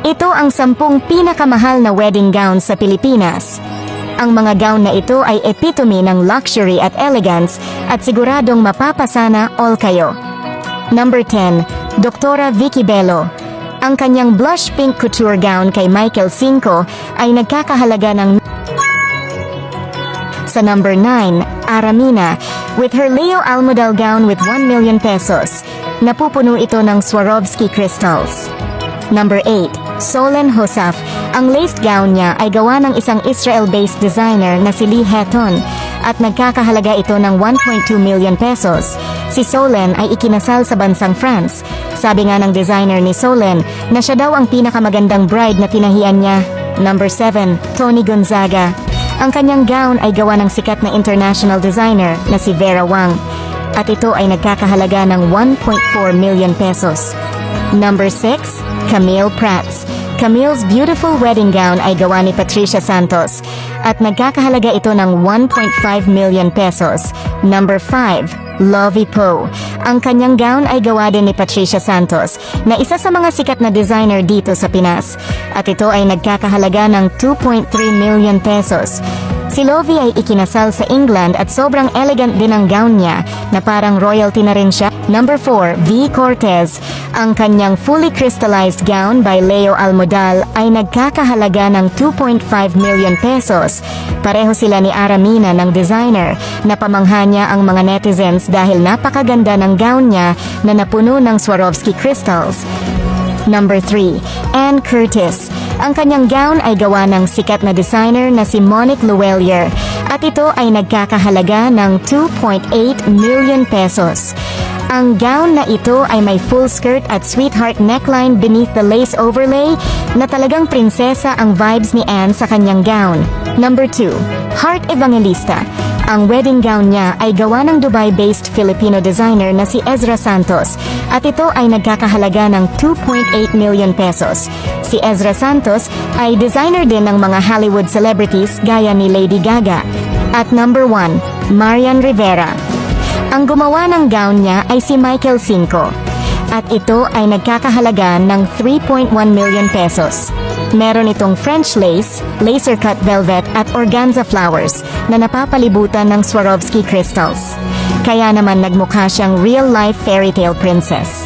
Ito ang 10 pinakamahal na wedding gown sa Pilipinas. Ang mga gown na ito ay epitome ng luxury at elegance at siguradong mapapasana all kayo. Number 10. Doktora Vicky Bello. Ang kanyang blush pink couture gown kay Michael Cinco ay nagkakahalaga ng... Sa number 9, Aramina, with her Leo Almodal gown with 1 million pesos. Napupuno ito ng Swarovski crystals. Number 8, Solen Hosaf. Ang laced gown niya ay gawa ng isang Israel-based designer na si Lee Heton at nagkakahalaga ito ng 1.2 million pesos. Si Solen ay ikinasal sa bansang France. Sabi nga ng designer ni Solen na siya daw ang pinakamagandang bride na tinahian niya. Number 7, Tony Gonzaga. Ang kanyang gown ay gawa ng sikat na international designer na si Vera Wang at ito ay nagkakahalaga ng 1.4 million pesos. Number 6, Camille Prats. Camille's beautiful wedding gown ay gawa ni Patricia Santos at nagkakahalaga ito ng 1.5 million pesos. Number 5, Lovie Poe. Ang kanyang gown ay gawa din ni Patricia Santos na isa sa mga sikat na designer dito sa Pinas at ito ay nagkakahalaga ng 2.3 million pesos. Si Lovie ay ikinasal sa England at sobrang elegant din ang gown niya na parang royalty na rin siya. Number 4, V. Cortez. Ang kanyang fully crystallized gown by Leo Almodal ay nagkakahalaga ng 2.5 million pesos. Pareho sila ni Aramina ng designer na pamangha niya ang mga netizens dahil napakaganda ng gown niya na napuno ng Swarovski crystals. Number 3, Anne Curtis. Ang kanyang gown ay gawa ng sikat na designer na si Monique Luelier at ito ay nagkakahalaga ng 2.8 million pesos. Ang gown na ito ay may full skirt at sweetheart neckline beneath the lace overlay na talagang prinsesa ang vibes ni Anne sa kanyang gown. Number 2, Heart Evangelista. Ang wedding gown niya ay gawa ng Dubai-based Filipino designer na si Ezra Santos at ito ay nagkakahalaga ng 2.8 million pesos. Si Ezra Santos ay designer din ng mga Hollywood celebrities gaya ni Lady Gaga. At number 1, Marian Rivera. Ang gumawa ng gown niya ay si Michael Cinco at ito ay nagkakahalaga ng 3.1 million pesos. Meron itong French lace, laser cut velvet at organza flowers na napapalibutan ng Swarovski crystals. Kaya naman nagmukha siyang real-life fairy tale princess.